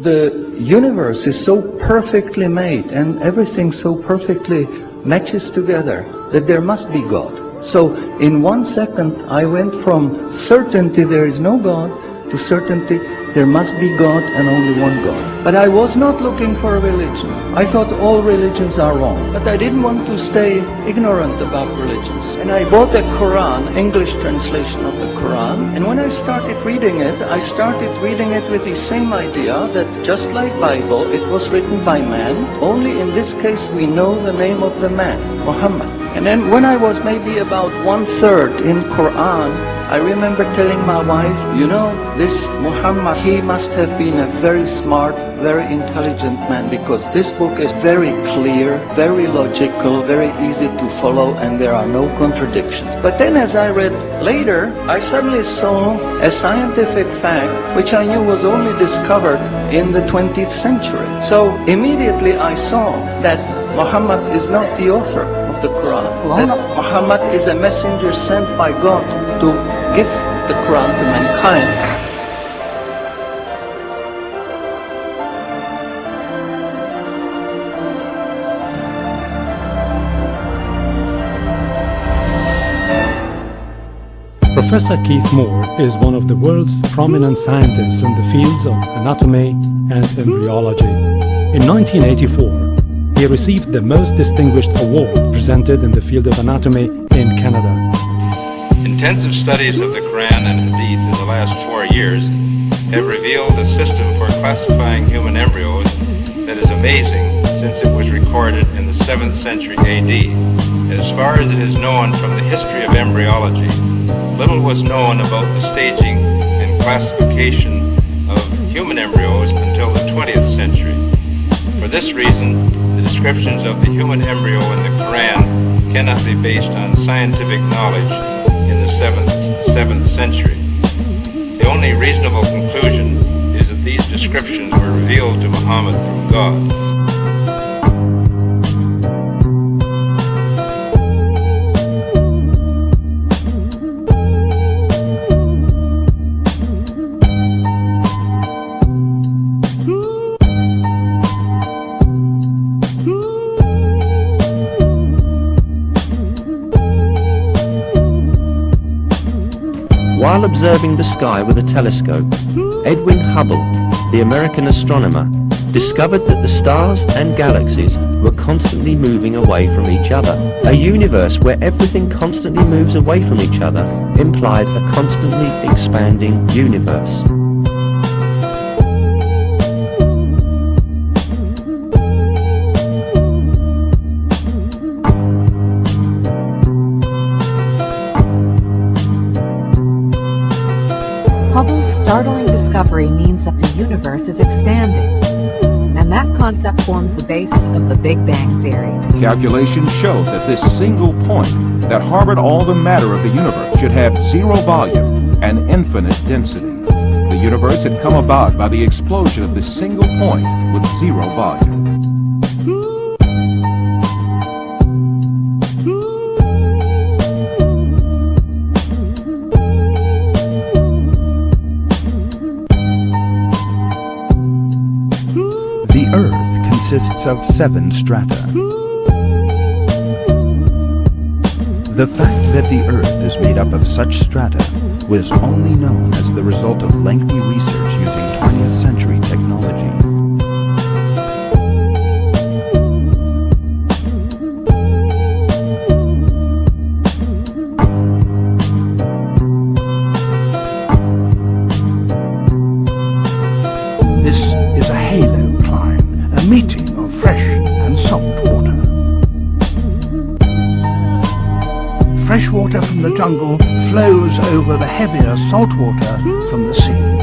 the universe is so perfectly made and everything so perfectly matches together that there must be God. So in 1 second I went from certainty there is no God to certainty there must be God and only one God. But I was not looking for a religion. I thought all religions are wrong. But I didn't want to stay ignorant about religions. And I bought a Quran, English translation of the Quran. And when I started reading it with the same idea that just like Bible, it was written by man. Only in this case we know the name of the man, Muhammad. And then when I was maybe about 1/3 in Quran, I remember telling my wife, you know, this Muhammad, he must have been a very smart, very intelligent man, because this book is very clear, very logical, very easy to follow, and there are no contradictions. But then as I read later, I suddenly saw a scientific fact which I knew was only discovered in the 20th century. So immediately I saw that Muhammad is not the author of the Quran, that Muhammad is a messenger sent by God to give the Quran to mankind. Professor Keith Moore is one of the world's prominent scientists in the fields of anatomy and embryology. In 1984, he received the most distinguished award presented in the field of anatomy in Canada. Intensive studies of the Quran and Hadith in the last 4 years have revealed a system for classifying human embryos that is amazing, since it was recorded in the 7th century AD. As far as it is known from the history of embryology, little was known about the staging and classification of human embryos until the 20th century. For this reason, the descriptions of the human embryo in the Quran cannot be based on scientific knowledge in the 7th century. The only reasonable conclusion is that these descriptions were revealed to Muhammad from God. While observing the sky with a telescope, Edwin Hubble, the American astronomer, discovered that the stars and galaxies were constantly moving away from each other. A universe where everything constantly moves away from each other implied a constantly expanding universe. Hubble's startling discovery means that the universe is expanding, and that concept forms the basis of the Big Bang Theory. Calculations show that this single point that harbored all the matter of the universe should have zero volume and infinite density. The universe had come about by the explosion of this single point with zero volume. The Earth consists of 7 strata. The fact that the Earth is made up of such strata was only known as the result of lengthy research using 20th century technology. This is a halo climb, a meeting of fresh and salt water. Fresh water from the jungle flows over the heavier salt water from the sea.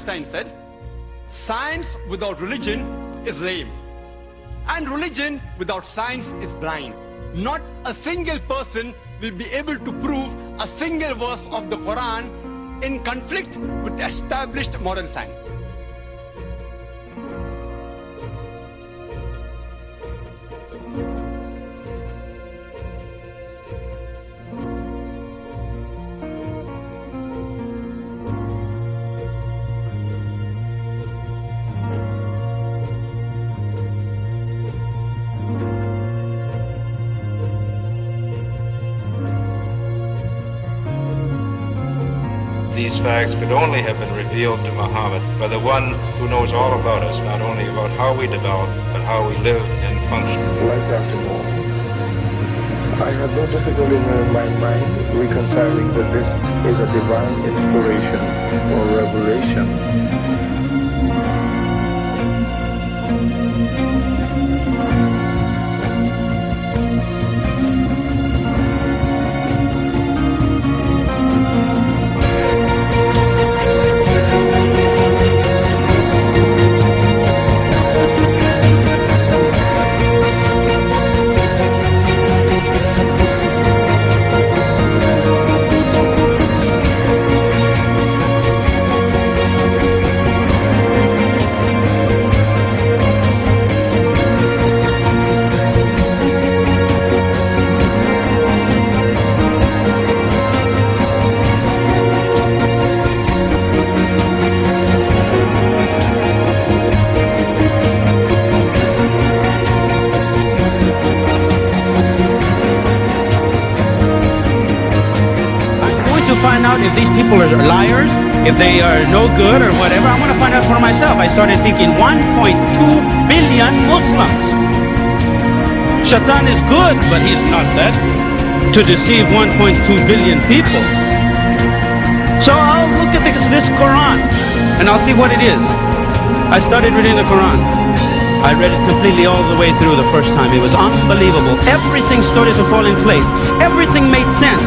Einstein said, science without religion is lame, and religion without science is blind. Not a single person will be able to prove a single verse of the Quran in conflict with established modern science. These facts could only have been revealed to Muhammad by the one who knows all about us, not only about how we develop, but how we live and function. Like Dr. Moore, I have no difficulty in my mind reconciling that this is a divine inspiration or revelation. Find out if these people are liars, if they are no good or whatever. I want to find out for myself. I started thinking 1.2 billion Muslims. Shaitan is good, but he's not that to deceive 1.2 billion people. So I'll look at this Quran and I'll see what it is. I started reading the Quran. I read it completely all the way through the first time. It was unbelievable. Everything started to fall in place. Everything made sense.